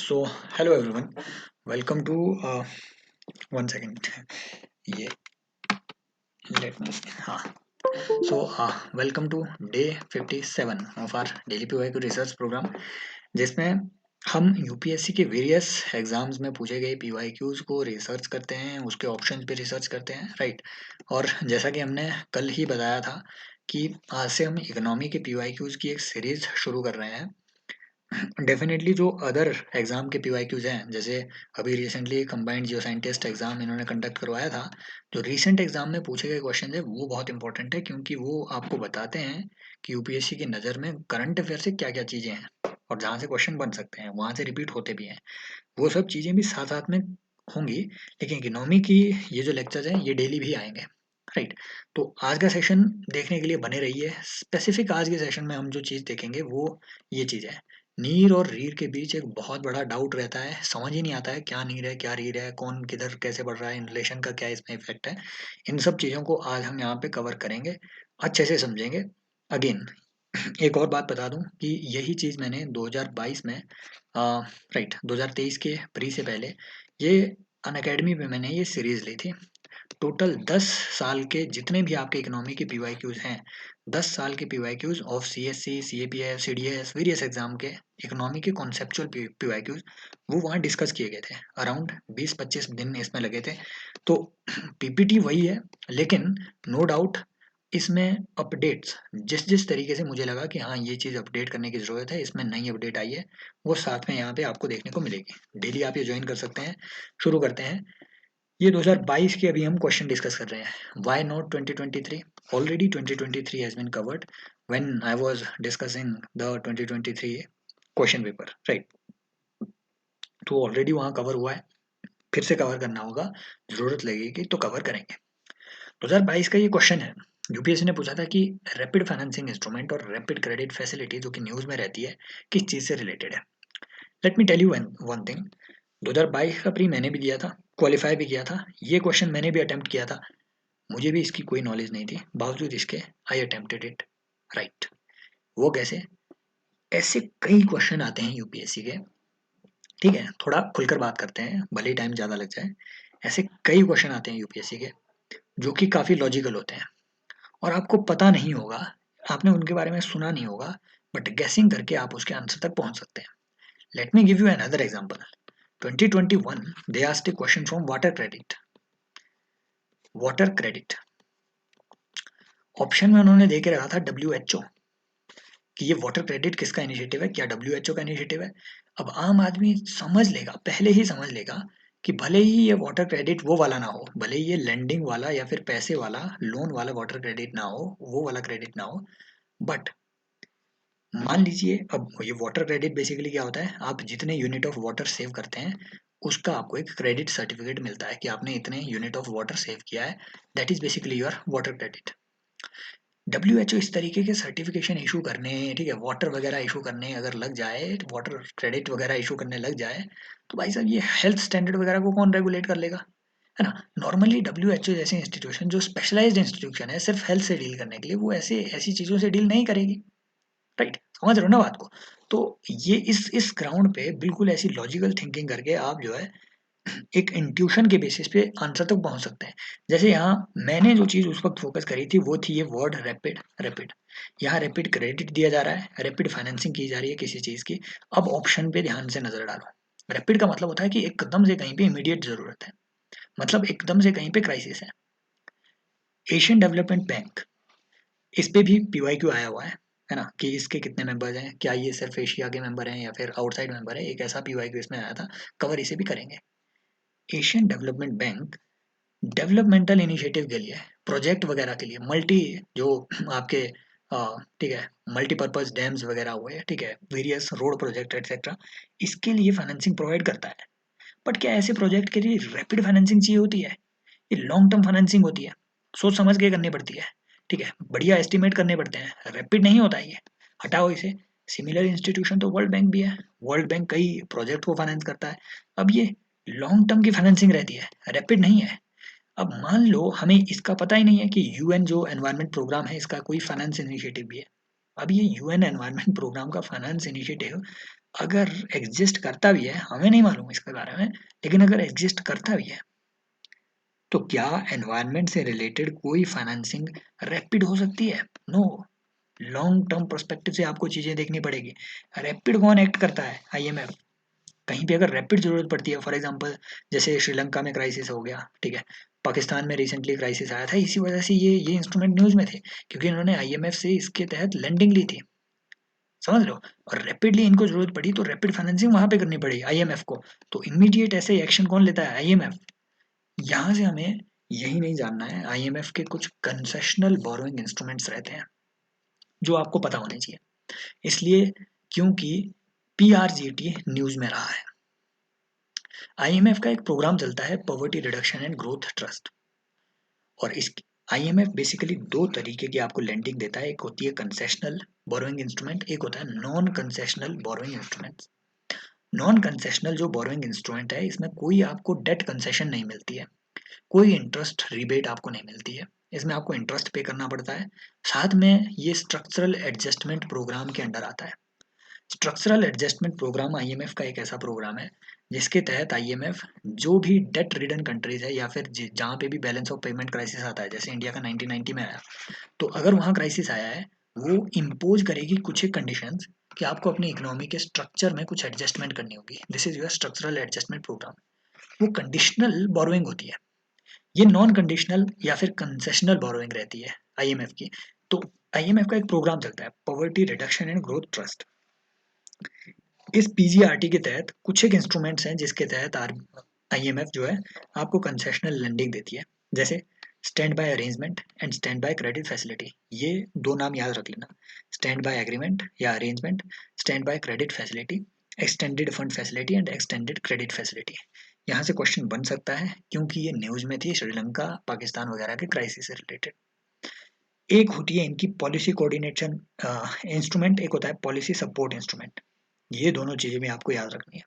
So, hello everyone. Welcome to 1 second. Yeah, let me. हाँ. Welcome to day 57 of our daily PYQ research program, जिसमें हम UPSC के various exams में पूछे गए पीवाईक्यूज को रिसर्च करते हैं, उसके ऑप्शंस पे रिसर्च करते हैं, राइट। और जैसा कि हमने कल ही बताया था कि आज से हम इकोनॉमी के पीवाईक्यूज की एक सीरीज शुरू कर रहे हैं। डेफिनेटली जो अदर एग्जाम के पीवाईक्यूज हैं, जैसे अभी रिसेंटली कंबाइंड जियो साइंटिस्ट एग्जाम इन्होंने कंडक्ट करवाया था, जो रीसेंट एग्जाम में पूछे गए क्वेश्चन है वो बहुत इंपॉर्टेंट है, क्योंकि वो आपको बताते हैं कि यूपीएससी की नज़र में करंट अफेयर से क्या क्या चीज़ें हैं और जहाँ से क्वेश्चन बन सकते हैं वहाँ से रिपीट होते भी हैं, वो सब चीज़ें भी साथ साथ में होंगी। लेकिन इकोनॉमी की ये जो लेक्चर्स हैं ये डेली भी आएंगे, राइट। तो आज का सेशन देखने के लिए बने रहिए। स्पेसिफिक आज के सेशन में हम जो चीज़ देखेंगे वो ये चीज़ है, नीर और रीर के बीच एक बहुत बड़ा डाउट रहता है, समझ ही नहीं आता है क्या नीर है क्या रीर है, कौन किधर कैसे बढ़ रहा है, इन्फ्लेशन का क्या इसमें इफेक्ट है। इन सब चीज़ों को आज हम यहाँ पे कवर करेंगे, अच्छे से समझेंगे। अगेन एक और बात बता दूं कि यही चीज़ मैंने 2022 में राइट 2023 के प्री से पहले ये अनअकैडमी पे मैंने ये सीरीज़ ली थी। टोटल 10 साल के जितने भी आपके इकोनॉमी के पीवाईक्यूज हैं, 10 साल के PYQs of CSC, CAPF, CDS, various exam के इकोनॉमी के कॉन्सेप्चुअल पीवाईक्यूज वो वहाँ डिस्कस किए गए थे। अराउंड 20-25 दिन इसमें लगे थे। तो पीपीटी वही है, लेकिन नो डाउट इसमें अपडेट्स जिस जिस तरीके से मुझे लगा कि हाँ ये चीज़ अपडेट करने की ज़रूरत है, इसमें नई अपडेट आई है, वो साथ में यहाँ पे आपको देखने को मिलेगी। डेली आप ये ज्वाइन कर सकते हैं। शुरू करते हैं। ये 2022 के अभी हम क्वेश्चन डिस्कस कर रहे हैं। Why not 2023? Already 2023 has been covered when I was discussing the 2023 question paper, right. तो ऑलरेडी वहाँ कवर हुआ है, फिर से कवर करना होगा, जरूरत लगेगी तो कवर करेंगे। 2022 का ये क्वेश्चन है, यूपीएससी ने पूछा था कि रैपिड फाइनेंसिंग इंस्ट्रूमेंट और रैपिड क्रेडिट फैसिलिटी जो कि न्यूज़ में रहती है किस चीज़ से रिलेटेड है। Let me tell you one thing. 2022 का प्री मैंने भी दिया था, क्वालिफाई भी किया था, ये क्वेश्चन मैंने भी अटेम्प्ट किया था। मुझे भी इसकी कोई नॉलेज नहीं थी, बावजूद इसके आई अटेम्प्टेड इट, राइट। वो कैसे? ऐसे कई क्वेश्चन आते हैं यूपीएससी के, ठीक है, थोड़ा खुलकर बात करते हैं भले ही टाइम ज़्यादा लग जाए। ऐसे कई क्वेश्चन आते हैं यूपीएससी के जो कि काफ़ी लॉजिकल होते हैं और आपको पता नहीं होगा, आपने उनके बारे में सुना नहीं होगा, बट गैसिंग करके आप उसके आंसर तक पहुंच सकते हैं। Let me give you another example. 2021 they asked a question from water credit. Water credit option में उन्होंने दे के रखा था डब्ल्यूएचओ, कि ये वाटर क्रेडिट किसका इनिशिएटिव है, क्या डब्ल्यूएचओ का इनिशिएटिव है। अब आम आदमी समझ लेगा, पहले ही समझ लेगा कि भले ही ये वाटर क्रेडिट वो वाला ना हो, भले ही ये लेंडिंग वाला या फिर पैसे वाला लोन वाला वाटर क्रेडिट ना हो, वो वाला क्रेडिट ना हो, बट मान लीजिए अब ये वाटर क्रेडिट बेसिकली क्या होता है, आप जितने यूनिट ऑफ वाटर सेव करते हैं उसका आपको एक क्रेडिट सर्टिफिकेट मिलता है कि आपने इतने यूनिट ऑफ वाटर सेव किया है। That is basically your water credit. WHO इस तरीके के सर्टिफिकेशन इशू करने, ठीक है, वाटर वगैरह इशू करने अगर लग जाए, वाटर क्रेडिट वगैरह इशू करने लग जाए, तो भाई साहब ये हेल्थ स्टैंडर्ड वगैरह को कौन रेगुलेट कर लेगा, है ना। नॉर्मली डब्ल्यूएचओ जैसे इंस्टीट्यूशन जो स्पेशलाइज्ड इंस्टीट्यूशन है सिर्फ हेल्थ से डील करने के लिए, वो ऐसे ऐसी चीज़ों से डील नहीं करेगी, राइट। समझ रहे हो ना बात को। तो ये इस ग्राउंड पे बिल्कुल ऐसी लॉजिकल थिंकिंग करके आप जो है एक इंट्यूशन के बेसिस पे आंसर तक पहुंच सकते हैं। जैसे यहाँ मैंने जो चीज़ उस वक्त फोकस करी थी वो थी ये वर्ड रैपिड। रैपिड, यहाँ रैपिड क्रेडिट दिया जा रहा है, रैपिड फाइनेंसिंग की जा रही है किसी चीज़ की। अब ऑप्शन पे ध्यान से नजर डालो। रैपिड का मतलब होता है कि एकदम से कहीं पे इमीडिएट जरूरत है, मतलब एकदम से कहीं पे क्राइसिस है। एशियन डेवलपमेंट बैंक, इस पे भी पीवाईक्यू आया हुआ है ना, कि इसके कितने मेंबर्स हैं, क्या ये सिर्फ एशिया के मेंबर हैं या फिर आउटसाइड मेंबर है, एक ऐसा पीवाईक्यू इसमें आया था, कवर इसे भी करेंगे। Asian development bank developmental initiative के लिए, प्रोजेक्ट वगैरह के लिए, मल्टी जो आपके ठीक है मल्टीपर्पज डैम्स वगैरह हुए, ठीक है, वेरियस रोड प्रोजेक्ट एटसेट्रा, इसके लिए फाइनेंसिंग प्रोवाइड करता है। बट क्या ऐसे प्रोजेक्ट के लिए रैपिड फाइनेंसिंग चाहिए होती है? ये लॉन्ग टर्म फाइनेंसिंग होती है, सोच समझ के करनी पड़ती है, ठीक है, बढ़िया एस्टिमेट करने पड़ते हैं, रैपिड नहीं होता है ये, हटाओ इसे। सिमिलर इंस्टीट्यूशन तो वर्ल्ड बैंक भी है, वर्ल्ड बैंक कई प्रोजेक्ट को फाइनेंस करता है। अब ये लॉन्ग टर्म की फाइनेंसिंग रहती है, रैपिड नहीं है। अब मान लो हमें इसका पता ही नहीं है कि यूएन जो एनवायरनमेंट प्रोग्राम है इसका कोई फाइनेंस इनिशिएटिव भी है, अब ये यूएन एनवायरनमेंट प्रोग्राम का फाइनेंस इनिशिएटिव अगर एग्जिस्ट करता भी है, हमें नहीं मालूम इसके बारे में, लेकिन अगर एग्जिस्ट करता भी है तो क्या एनवायरनमेंट से रिलेटेड कोई फाइनेंसिंग रैपिड हो सकती है? नो। लॉन्ग टर्म पर्सपेक्टिव से आपको चीजें देखनी पड़ेगी। रैपिड कौन एक्ट करता है? आईएमएफ। कहीं पे अगर रैपिड जरूरत पड़ती है, फॉर एग्जांपल जैसे श्रीलंका में क्राइसिस हो गया, ठीक है, पाकिस्तान में रिसेंटली क्राइसिस आया था, इसी वजह से ये इंस्ट्रूमेंट न्यूज में थे, क्योंकि इन्होंने आईएमएफ से इसके तहत लेंडिंग ली थी, समझ लो। और रैपिडली इनको जरूरत पड़ी तो रैपिड फाइनेंसिंग वहां पे करनी पड़ी आईएमएफ को। तो इमीडिएट ऐसे एक्शन कौन लेता है? आईएमएफ। यहाँ से हमें यही नहीं जानना है, आईएमएफ के कुछ कंसेशनल बोरोइंग इंस्ट्रूमेंट्स रहते हैं जो आपको पता होने चाहिए, इसलिए क्योंकि पीआरजीटी न्यूज में रहा है। आईएमएफ का एक प्रोग्राम चलता है, poverty reduction and growth trust, और इस आईएमएफ बेसिकली दो तरीके की आपको लेंडिंग देता है, एक होती है कंसेशनल बोरोइंग इंस्ट्रूमेंट, एक होता है non concessional borrowing instrument. Non concessional जो बोरोइंग इंस्ट्रूमेंट है, इसमें कोई आपको डेट कंसेशन नहीं मिलती है, कोई इंटरेस्ट रिबेट आपको नहीं मिलती है, इसमें आपको इंटरेस्ट पे करना पड़ता है। साथ में ये स्ट्रक्चरल एडजस्टमेंट प्रोग्राम के अंडर आता है। स्ट्रक्चरल एडजस्टमेंट प्रोग्राम आईएमएफ का एक ऐसा प्रोग्राम है जिसके तहत आईएमएफ जो भी डेट रिडन कंट्रीज है या फिर जहाँ पे भी बैलेंस ऑफ पेमेंट क्राइसिस आता है, जैसे इंडिया का 1990 में आया, तो अगर वहाँ क्राइसिस आया है, वो इम्पोज करेगी कुछ एक कंडीशंस कि आपको अपनी इकोनॉमी के स्ट्रक्चर में कुछ एडजस्टमेंट करनी होगी। This is your structural adjustment program. वो कंडीशनल बोरोइंग होती है, ये नॉन कंडीशनल या फिर कंसेशनल बोरोइंग रहती है आईएमएफ की। तो आईएमएफ का एक प्रोग्राम चलता है, poverty reduction and growth trust. इस पीजीआरटी के तहत कुछ एक इंस्ट्रूमेंट्स हैं जिसके तहत आईएमएफ जो है आपको कंसेशनल लेंडिंग देती है, जैसे stand by arrangement and stand by credit facility. ये दो नाम याद रख लेना, स्टैंड बाय एग्रीमेंट या arrangement, stand by credit facility, extended fund facility and extended credit facility. यहाँ से क्वेश्चन बन सकता है क्योंकि ये न्यूज में थी, श्रीलंका पाकिस्तान वगैरह के क्राइसिस से रिलेटेड। एक होती है इनकी पॉलिसी कोऑर्डिनेशन इंस्ट्रूमेंट, एक होता है पॉलिसी सपोर्ट इंस्ट्रूमेंट। ये दोनों चीजें भी आपको याद रखनी है।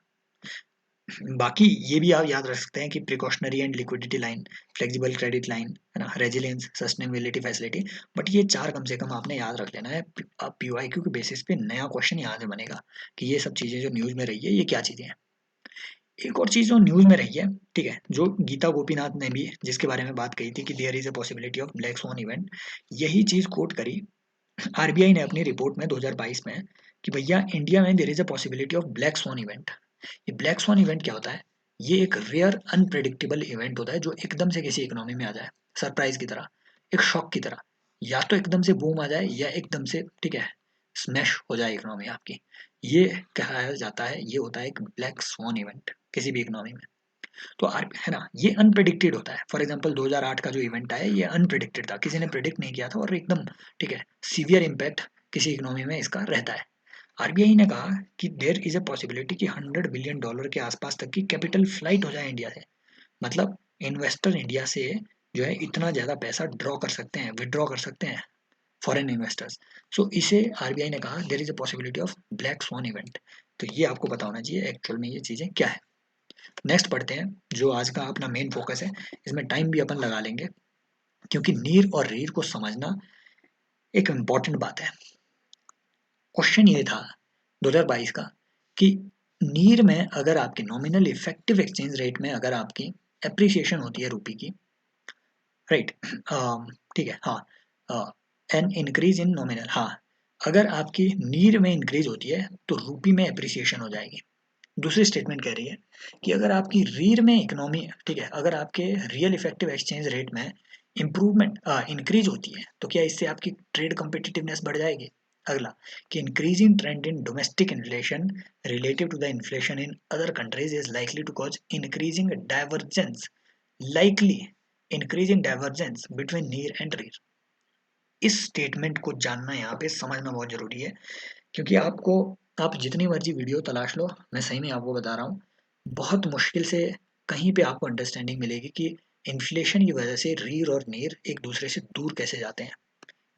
बाकी ये भी आप याद रख सकते हैं कि precautionary and liquidity line, flexible credit line, है ना, रेजिलियंस, सस्टेनेबिलिटी फैसिलिटी। बट ये चार कम से कम आपने याद रख लेना है, पीवाईक्यू के बेसिस पे नया क्वेश्चन यहाँ से बनेगा कि ये सब चीजें जो न्यूज में रही है ये क्या चीजें हैं। एक और चीज जो न्यूज में रही है, ठीक है, जो गीता गोपीनाथ ने भी जिसके बारे में बात कही थी कि there is a possibility of black swan event, यही चीज कोट करी आरबीआई ने अपनी रिपोर्ट में 2022 में कि भैया इंडिया में there is a possibility of black swan event. ये ब्लैक स्वॉन इवेंट क्या होता है? ये एक रेयर अनप्रेडिक्टेबल इवेंट होता है जो एकदम से किसी इकोनॉमी में आ जाए, सरप्राइज की तरह, एक शॉक की तरह, या तो एकदम से बूम आ जाए या एकदम से, ठीक है, स्मैश हो जाए इकोनॉमी आपकी। ये कहा जाता है, ये होता है एक ब्लैक स्वॉन इवेंट किसी भी इकोनॉमी में। तो है ना, ये अनप्रेडिक्टेड होता है। फॉर एग्जांपल 2008 का जो इवेंट आया, ये अनप्रेडिक्टेड था, किसी ने प्रेडिक्ट नहीं किया था, और एकदम, ठीक है, सीवियर इम्पैक्ट किसी इकोनॉमी में इसका रहता है। आरबीआई ने कहा कि देयर इज अ पॉसिबिलिटी कि $100 बिलियन के आसपास तक की कैपिटल फ्लाइट हो जाए इंडिया से। मतलब इन्वेस्टर इंडिया से जो है इतना ज़्यादा पैसा ड्रॉ कर सकते हैं, विड्रॉ कर सकते हैं, फॉरेन इन्वेस्टर्स। सो इसे आरबीआई ने कहा there is a possibility of black swan event. तो ये आपको पता होना चाहिए एक्चुअल में ये चीज़ें क्या है। नेक्स्ट पढ़ते हैं, जो आज का अपना मेन फोकस है, इसमें टाइम भी अपन लगा लेंगे क्योंकि नीर और रीर को समझना एक इम्पॉर्टेंट बात है। क्वेश्चन ये था 2022 का कि नीर में अगर आपकी नॉमिनल इफेक्टिव एक्सचेंज रेट में अगर आपकी एप्रिसिएशन होती है रुपी की, राइट, ठीक है, हाँ, एन इंक्रीज इन नॉमिनल, हाँ, अगर आपकी नीर में इंक्रीज होती है तो रुपी में एप्रिसिएशन हो जाएगी। दूसरी स्टेटमेंट कह रही है कि अगर आपकी रीर में इकोनॉमी, ठीक है, अगर आपके रियल इफेक्टिव एक्सचेंज रेट में इंप्रूवमेंट इंक्रीज होती है तो क्या इससे आपकी ट्रेड कम्पिटिटिवनेस बढ़ जाएगी। अगला, कि increasing trend in domestic inflation relative to the inflation in other countries is likely to cause increasing divergence, likely increasing divergence between NEER and REER. इस स्टेटमेंट को जानना, यहाँ पे समझना बहुत जरूरी है, क्योंकि आपको, आप जितनी मर्जी वीडियो तलाश लो, मैं सही में आपको बता रहा हूँ, बहुत मुश्किल से कहीं पे आपको अंडरस्टैंडिंग मिलेगी कि इन्फ्लेशन की वजह से रीर और नीर एक दूसरे से दूर कैसे जाते हैं,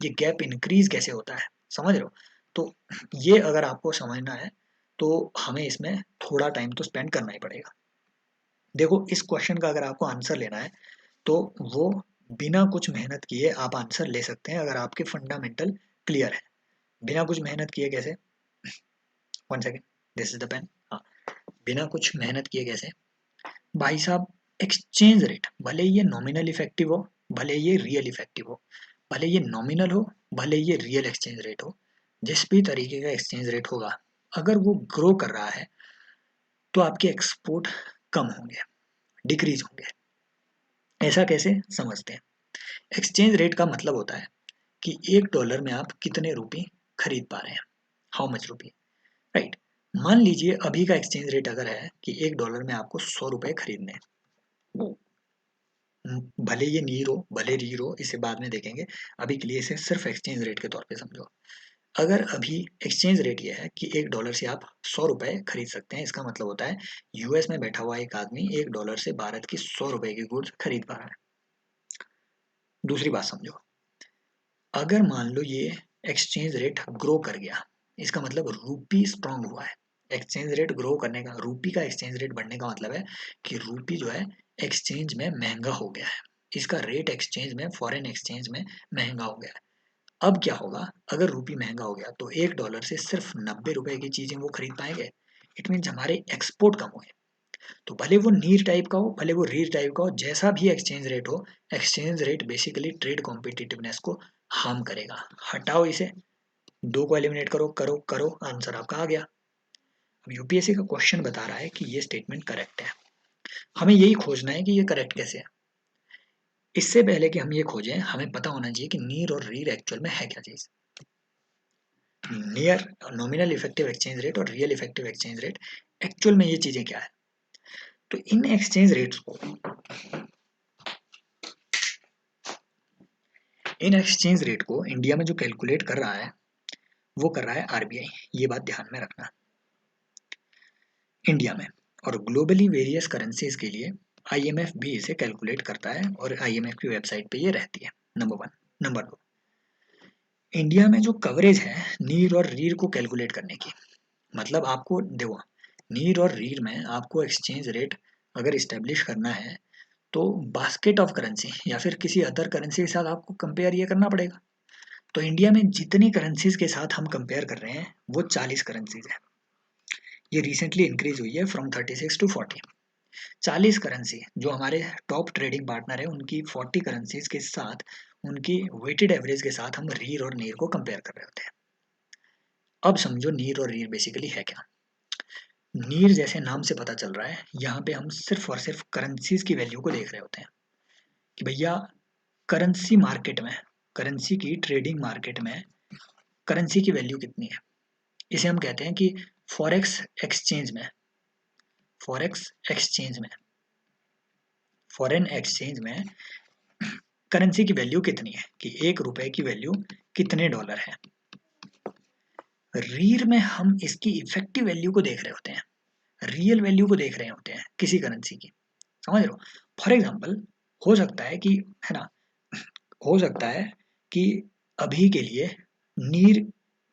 ये गैप इंक्रीज कैसे होता है, समझ रहे हो। तो ये अगर आपको समझना है तो हमें इसमें थोड़ा टाइम तो स्पेंड करना ही पड़ेगा। देखो, इस क्वेश्चन का अगर आपको आंसर लेना है तो वो बिना कुछ मेहनत किए आप आंसर ले सकते हैं अगर आपके फंडामेंटल क्लियर है। बिना कुछ मेहनत किए कैसे? 1 second, this is the pen. हाँ, बिना कुछ मेहनत किए कैसे? भाई साहब, एक्सचेंज रेट भले ये नॉमिनल इफेक्टिव हो, भले ये रियल इफेक्टिव हो, भले ये नॉमिनल हो, भले ये रियल एक्सचेंज रेट हो, जिस भी तरीके का एक्सचेंज रेट होगा, अगर वो ग्रो कर रहा है तो आपके एक्सपोर्ट कम होंगे, डिक्रीज होंगे। ऐसा कैसे समझते हैं? एक्सचेंज रेट का मतलब होता है कि $1 में आप कितने रुपए खरीद पा रहे हैं, हाउ मच रुपी, राइट। मान लीजिए अभी का एक्सचेंज रेट अगर है कि $1 में आपको $100 खरीदने हैं, भले ये नीर हो भले रीर हो, इसे बाद में देखेंगे, अभी के लिए इसे सिर्फ एक्सचेंज रेट के तौर पे समझो। अगर अभी एक्सचेंज रेट ये है कि $1 से आप $100 खरीद सकते हैं, इसका मतलब होता है यूएस में बैठा हुआ एक आदमी $1 से भारत की $100 की गुड्स खरीद पा रहा है। दूसरी बात समझो, अगर मान लो ये एक्सचेंज रेट ग्रो कर गया, इसका मतलब रूपी स्ट्रांग हुआ है। एक्सचेंज रेट ग्रो करने का, रूपी का एक्सचेंज रेट बढ़ने का मतलब है कि रूपी जो है एक्सचेंज में महंगा हो गया है, इसका रेट एक्सचेंज में, फॉरेन एक्सचेंज में महंगा हो गया है। अब क्या होगा? अगर रूपी महंगा हो गया तो $1 से सिर्फ $90 की चीजें वो खरीद पाएंगे। इट मीन हमारे एक्सपोर्ट कम हुए। तो भले वो नीर टाइप का हो, भले वो रीर टाइप का हो, जैसा भी एक्सचेंज रेट हो, exchange rate basically trade competitiveness को हार्म करेगा। हटाओ इसे, दो को एलिमिनेट करो करो करो, आंसर आपका आ गया। अब यूपीएससी का क्वेश्चन बता रहा है कि ये स्टेटमेंट करेक्ट है, हमें यही खोजना है कि ये करेक्ट कैसे है। इससे पहले कि हम ये खोजें, हमें पता होना चाहिए कि नीर और रीर एक्चुअल में है क्या चीज। NEER nominal effective exchange rate और real effective exchange rate, actual में ये चीजें क्या है। तो इन एक्सचेंज रेट्स को, इन एक्सचेंज रेट को इंडिया में जो कैलकुलेट कर रहा है वो कर रहा है आरबीआई, ये बात ध्यान में रखना। इंडिया में और ग्लोबली वेरियस करेंसीज के लिए आईएमएफ भी इसे कैलकुलेट करता है और आईएमएफ की वेबसाइट पे ये रहती है, नंबर 1। नंबर 2, इंडिया में जो कवरेज है नीर और रीर को कैलकुलेट करने की, मतलब आपको देखो, नीर और रीर में आपको एक्सचेंज रेट अगर इस्टेब्लिश करना है तो बास्केट ऑफ करेंसी या फिर किसी अदर करेंसी के साथ आपको कंपेयर ये करना पड़ेगा। तो इंडिया में जितनी करेंसीज के साथ हम कंपेयर कर रहे हैं वो 40 करेंसीज है। ये रिसेंटली इंक्रीज हुई है फ्रॉम 36 टू 40। 40 करेंसी जो हमारे टॉप ट्रेडिंग पार्टनर है उनकी 40 करेंसीज के साथ, उनकी वेटेड एवरेज के साथ हम रीर और नीर को कंपेयर कर रहे होते हैं। अब समझो नीर और रीर बेसिकली है क्या। नीर जैसे नाम से पता चल रहा है, यहाँ पे हम सिर्फ और सिर्फ करेंसीज की वैल्यू को देख रहे होते हैं कि भैया करेंसी मार्केट में, करेंसी की ट्रेडिंग मार्केट में करेंसी की वैल्यू कितनी है। इसे हम कहते हैं कि फॉरेक्स एक्सचेंज में, फॉरेक्स एक्सचेंज में, फॉरेन एक्सचेंज में करेंसी की वैल्यू कितनी है, कि $1 की वैल्यू कितने डॉलर है। रीर में हम इसकी इफेक्टिव वैल्यू को देख रहे होते हैं, रियल वैल्यू को देख रहे होते हैं किसी करेंसी की, समझ रहे हो। फॉर एग्जाम्पल हो सकता है कि, है ना, हो सकता है कि अभी के लिए नीर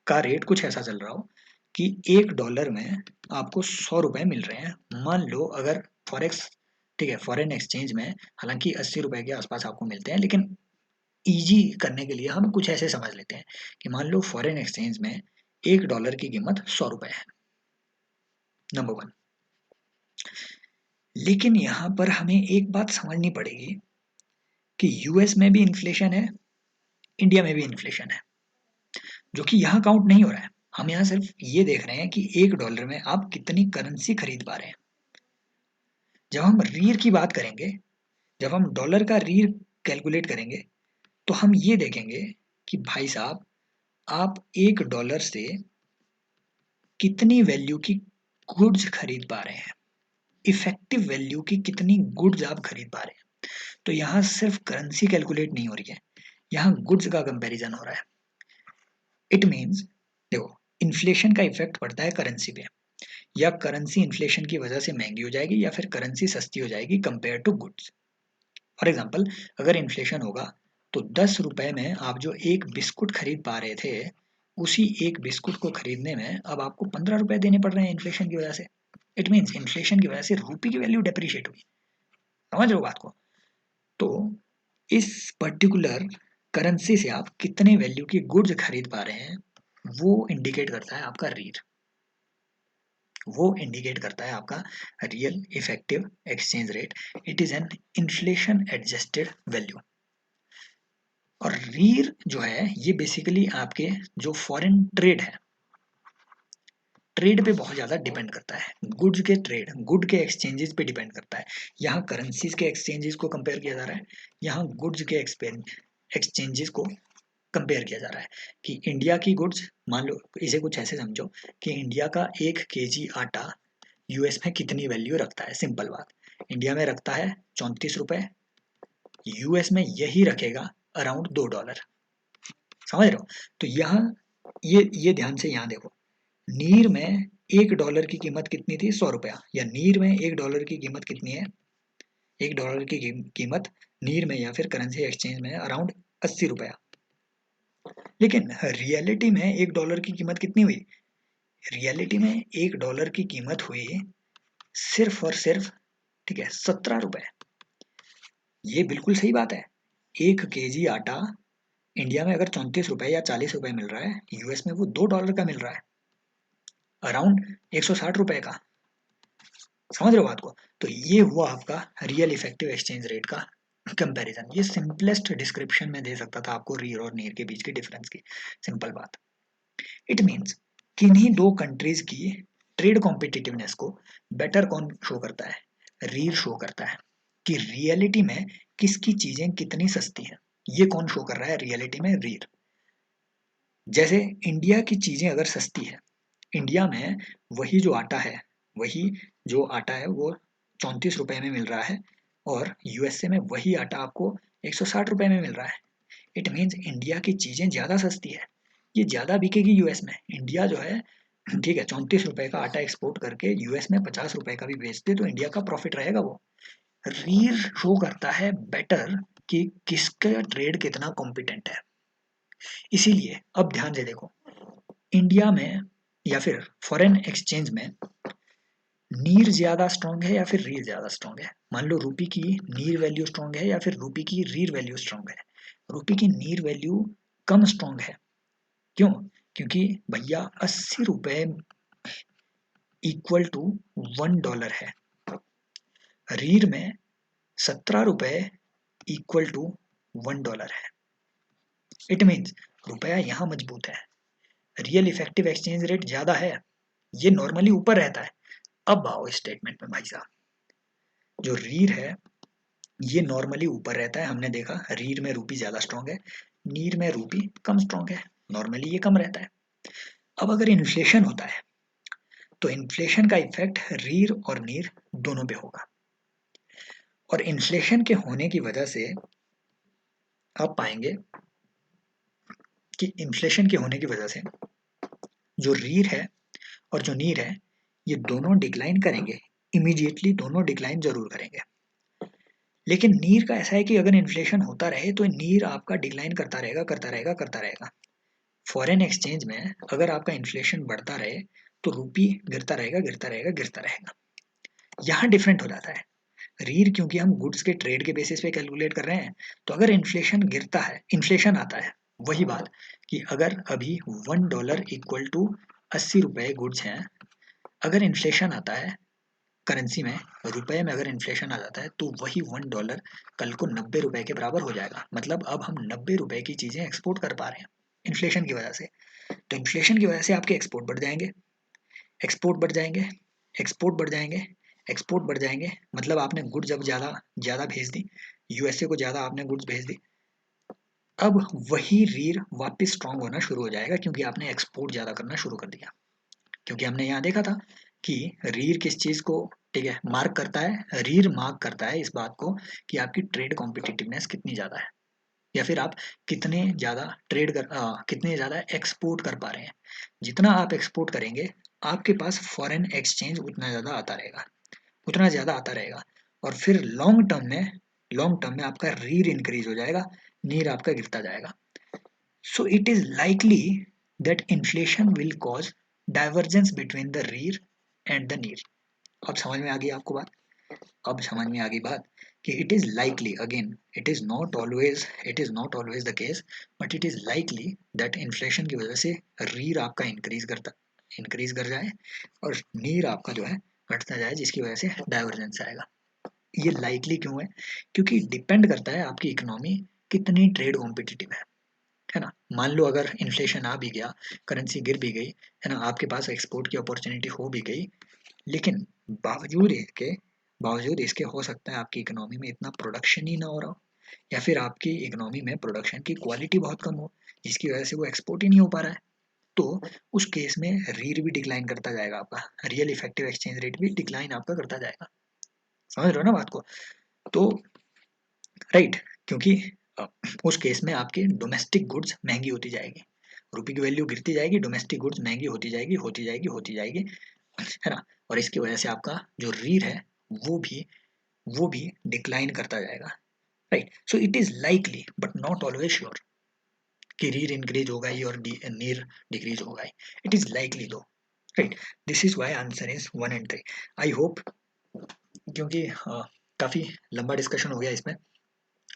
का रेट कुछ ऐसा चल रहा हो कि $1 में आपको $100 मिल रहे हैं, मान लो। अगर फॉरेक्स, ठीक है, फॉरेन एक्सचेंज में हालांकि $80 के आसपास आपको मिलते हैं, लेकिन इजी करने के लिए हम कुछ ऐसे समझ लेते हैं कि मान लो फॉरेन एक्सचेंज में $1 की कीमत $100 है, नंबर 1। लेकिन यहाँ पर हमें एक बात समझनी पड़ेगी कि यूएस में भी इन्फ्लेशन है, इंडिया में भी इन्फ्लेशन है, जो कि यहाँ काउंट नहीं हो रहा है। हम यहाँ सिर्फ ये देख रहे हैं कि $1 में आप कितनी करेंसी खरीद पा रहे हैं। जब हम रीर की बात करेंगे, जब हम डॉलर का रीर कैलकुलेट करेंगे, तो हम ये देखेंगे कि भाई साहब आप $1 से कितनी वैल्यू की गुड्स खरीद पा रहे हैं, इफेक्टिव वैल्यू की कितनी गुड्स आप खरीद पा रहे हैं। तो यहाँ सिर्फ करेंसी कैलकुलेट नहीं हो रही है, यहाँ गुड्स का कंपैरिजन हो रहा है। इट मीन्स देखो, इन्फ्लेशन का इफेक्ट पड़ता है करेंसी पे, या करेंसी इन्फ्लेशन की वजह से महंगी हो जाएगी या फिर करेंसी सस्ती हो जाएगी compare to goods. For example अगर इन्फ्लेशन होगा तो $10 में आप जो एक बिस्कुट खरीद पा रहे थे, उसी एक बिस्कुट को खरीदने में अब आपको $15 देने पड़ रहे हैं इन्फ्लेशन की वजह से। इट मीन्स इन्फ्लेशन की वजह से रूपी की वैल्यू डेप्रिशिएट हुई, समझ रहे हो बात को। तो इस पर्टिकुलर करेंसी से आप कितने वैल्यू की गुड्स खरीद पा रहे हैं, वो इंडिकेट करता है आपका रीर, वो इंडिकेट करता है आपका real effective exchange rate. It is an inflation adjusted value. और रीर जो है ये बेसिकली आपके जो फॉरेन ट्रेड है, ट्रेड पे बहुत ज़्यादा डिपेंड करता है। गुड्स के ट्रेड, गुड के एक्सचेंजेस पे डिपेंड करता है। यहाँ करेंसीज के एक्सचेंजेस को कंपेयर किया जा रहा है, यहाँ गुड्स के एक्सचेंजेस को कंपेयर किया जा रहा है कि इंडिया की गुड्स, मान लो इसे कुछ ऐसे समझो कि इंडिया का 1 kg आटा यूएस में कितनी वैल्यू रखता है। सिंपल बात, इंडिया में रखता है 34 रुपए, यूएस में यही रखेगा अराउंड $2। समझ रहे हो? तो यहाँ ये ध्यान से यहाँ देखो, नीर में $1 की कीमत कितनी थी? 100 रुपया। या नीर में $1 की कीमत कितनी है? $1 की कीमत नीर में या फिर करेंसी एक्सचेंज में अराउंड 80 रुपया। लेकिन रियलिटी में $1 की कीमत कितनी हुई? रियलिटी में $1 की कीमत हुई सिर्फ और सिर्फ, ठीक है, 17 रुपए। ये बिल्कुल सही बात है। 1 kg आटा इंडिया में अगर 34 रुपए या 40 रुपए मिल रहा है, यूएस में वो $2 का मिल रहा है, अराउंड 160 रुपए का। समझ रहे हो बात को? तो ये हुआ आपका रियल इफेक्टिव एक्सचेंज रेट का कंपैरिजन। ये सिंपलेस्ट डिस्क्रिप्शन में दे सकता था आपको रीर और नीर के बीच की डिफरेंस की। सिंपल बात। इट मीन्स किन्हीं दो कंट्रीज की ट्रेड कॉम्पिटिटिवनेस को बेटर कौन शो करता है? रीर शो करता है कि रियलिटी में किसकी चीजें कितनी सस्ती हैं। ये कौन शो कर रहा है रियलिटी में? रीर। जैसे इंडिया की चीजें अगर सस्ती है, इंडिया में वही जो आटा है, वही जो आटा है वो 34 रुपए में मिल रहा है, और यूएसए में वही आटा आपको 160 रुपए में मिल रहा है। इट मीन्स इंडिया की चीजें ज्यादा सस्ती है, ये ज्यादा बिकेगी यूएस में। इंडिया जो है, ठीक है, 34 रुपए का आटा एक्सपोर्ट करके यूएस में 50 रुपए का भी बेच दे तो इंडिया का प्रॉफिट रहेगा। वो रीर शो करता है बेटर कि किसका ट्रेड कितना कॉम्पिटेंट है। इसीलिए अब ध्यान से देखो, इंडिया में या फिर फॉरेन एक्सचेंज में नीर ज्यादा स्ट्रांग है या फिर रीर ज्यादा स्ट्रांग है? मान लो रूपी की नीर वैल्यू स्ट्रांग है या फिर रूपी की रीर वैल्यू स्ट्रांग है? रूपी की नीर वैल्यू कम स्ट्रांग है। क्यों? क्योंकि भैया 80 रुपए इक्वल टू $1 है, रीर में 17 रुपए इक्वल टू $1 है। इट मीन्स रुपया यहाँ मजबूत है, रियल इफेक्टिव एक्सचेंज रेट ज्यादा है, ये नॉर्मली ऊपर रहता है। अब आओ स्टेटमेंट में भाई साहब, जो रीर है ये नॉर्मली ऊपर रहता है, हमने देखा रीर में रूपी ज्यादा स्ट्रांग है, नीर में रूपी कम स्ट्रांग है, नॉर्मली ये कम रहता है। अब अगर इन्फ्लेशन होता है तो इन्फ्लेशन का इफेक्ट रीर और नीर दोनों पे होगा, और इन्फ्लेशन के होने की वजह से आप पाएंगे कि इन्फ्लेशन के होने की वजह से जो रीर है और जो नीर है ये दोनों डिक्लाइन करेंगे, इमीडिएटली दोनों डिक्लाइन जरूर करेंगे। लेकिन नीर का ऐसा है कि अगर इन्फ्लेशन होता रहे तो नीर आपका डिक्लाइन करता रहेगा, करता रहेगा, करता रहेगा। फॉरेन एक्सचेंज में अगर आपका इन्फ्लेशन बढ़ता रहे तो रूपी गिरता रहेगा, गिरता रहेगा, गिरता रहेगा। यहाँ डिफरेंट हो जाता है। रीर क्योंकि हम गुड्स के ट्रेड के बेसिस पे कैलकुलेट कर रहे हैं, तो अगर इन्फ्लेशन गिरता है, इन्फ्लेशन आता है, वही बात कि अगर अभी $1 इक्वल टू 80 रुपए गुड्स हैं, अगर इन्फ्लेशन आता है करेंसी में, रुपए में अगर इन्फ्लेशन आ जाता है तो वही $1 कल को 90 रुपए के बराबर हो जाएगा। मतलब अब हम 90 रुपए की चीजें एक्सपोर्ट कर पा रहे हैं इन्फ्लेशन की वजह से। तो इन्फ्लेशन की वजह से आपके एक्सपोर्ट बढ़ जाएंगे, एक्सपोर्ट बढ़ जाएंगे, एक्सपोर्ट बढ़ जाएंगे, एक्सपोर्ट बढ़ जाएंगे। मतलब आपने गुड्स जब ज़्यादा ज़्यादा भेज दी, यूएसए को ज़्यादा आपने गुड्स भेज दी, अब वही रीर वापस स्ट्रांग होना शुरू हो जाएगा क्योंकि आपने एक्सपोर्ट ज़्यादा करना शुरू कर दिया। क्योंकि हमने यहाँ देखा था कि रीर किस चीज़ को, ठीक है, मार्क करता है, रीर मार्क करता है इस बात को कि आपकी ट्रेड कॉम्पिटिटिवनेस कितनी ज़्यादा है, या फिर आप कितने ज़्यादा कितने ज़्यादा एक्सपोर्ट कर पा रहे हैं। जितना आप एक्सपोर्ट करेंगे आपके पास फॉरेन एक्सचेंज उतना ज़्यादा आता रहेगा, उतना ज़्यादा आता रहेगा, और फिर लॉन्ग टर्म में आपका रीर इंक्रीज हो जाएगा, नीर आपका गिरता जाएगा। So it is likely that inflation will cause divergence between the REER and the NEER. अब समझ में आ गई आपको बात? अब समझ में आ गई बात कि it is likely, again it is not always the case, but it is likely that inflation की वजह से रीर आपका इंक्रीज कर जाए और नीर आपका जो है घटता जाए, जिसकी वजह से डाइवर्जेंस आएगा। ये लाइकली क्यों है? क्योंकि डिपेंड करता है आपकी इकोनॉमी कितनी ट्रेड कॉम्पिटिटिव है ना। मान लो अगर इन्फ्लेशन आ भी गया, करेंसी गिर भी गई, है ना, आपके पास एक्सपोर्ट की अपॉर्चुनिटी हो भी गई, लेकिन बावजूद इसके हो सकता है आपकी इकोनॉमी में इतना प्रोडक्शन ही ना हो रहा हो, या फिर आपकी इकोनॉमी में प्रोडक्शन की क्वालिटी बहुत कम हो, जिसकी वजह से वो एक्सपोर्ट ही नहीं हो पा रहा है। तो उस केस में रीर भी डिक्लाइन करता जाएगा, आपका रियल इफेक्टिव एक्सचेंज रेट भी डिक्लाइन आपका करता जाएगा। समझ रहे हो ना बात को? तो राइट, क्योंकि अ, उस केस में आपकी डोमेस्टिक गुड्स महंगी होती जाएगी, रुपये की वैल्यू गिरती जाएगी, डोमेस्टिक गुड्स महंगी होती जाएगी, है ना। और इसकी वजह से आपका जो रीर है वो भी वो भी डिक्लाइन करता जाएगा। Right, so it is likely but not always sure कि रीर इंक्रीज होगा ही और नीर डिक्रीज होगा ही। It is likely though. Right, this is why answer is 1 and 3। I hope, क्योंकि काफ़ी लंबा डिस्कशन हो गया इसमें,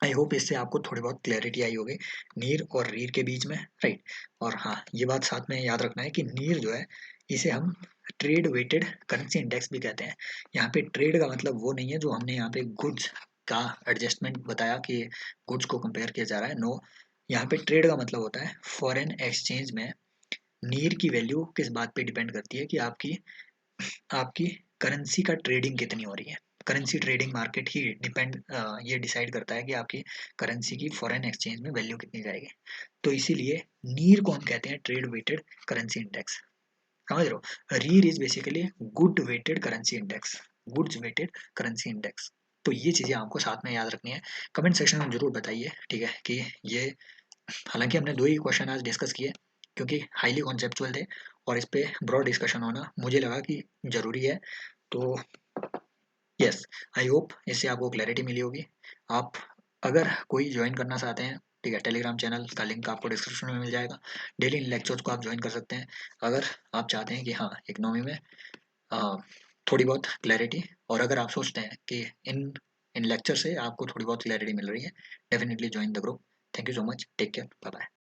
आई होप इससे आपको थोड़ी बहुत क्लैरिटी आई होगी नीर और रीर के बीच में। राइट, और हाँ, ये बात साथ में याद रखना है कि नीर जो है इसे हम ट्रेड वेटेड करेंसी इंडेक्स भी कहते हैं। यहाँ पे ट्रेड का मतलब वो नहीं है जो हमने यहाँ पे गुड्स का एडजस्टमेंट बताया कि गुड्स को कंपेयर किया जा रहा है, नो। यहाँ पे ट्रेड का मतलब होता है फॉरेन एक्सचेंज में नीर की वैल्यू किस बात पे डिपेंड करती है कि आपकी आपकी करेंसी का ट्रेडिंग कितनी हो रही है। करेंसी ट्रेडिंग मार्केट ही ये डिसाइड करता है कि आपकी करेंसी की फॉरेन एक्सचेंज में वैल्यू कितनी जाएगी। तो इसीलिए नीर को हम कहते हैं ट्रेड वेटेड करेंसी इंडेक्स। समझ रहे हो? REER is basically good weighted currency index, goods weighted currency index. तो ये चीज़ें आपको साथ में याद रखनी है। कमेंट सेक्शन में जरूर बताइए, ठीक है, कि ये, हालांकि हमने 2 ही क्वेश्चन आज डिस्कस किए क्योंकि हाईली कॉन्सेप्चुअल थे और इस पे ब्रॉड डिस्कशन होना मुझे लगा कि ज़रूरी है। तो यस, आई होप इससे आपको क्लैरिटी मिली होगी। आप अगर कोई ज्वाइन करना चाहते हैं, ठीक है, टेलीग्राम चैनल का लिंक आपको डिस्क्रिप्शन में मिल जाएगा। डेली इन लेक्चर्स को आप ज्वाइन कर सकते हैं अगर आप चाहते हैं कि हाँ, इकोनॉमी में अ, थोड़ी बहुत क्लैरिटी, और अगर आप सोचते हैं कि इन इन लेक्चर से आपको थोड़ी बहुत क्लैरिटी मिल रही है, definitely join the group. Thank you so much, take care, bye bye.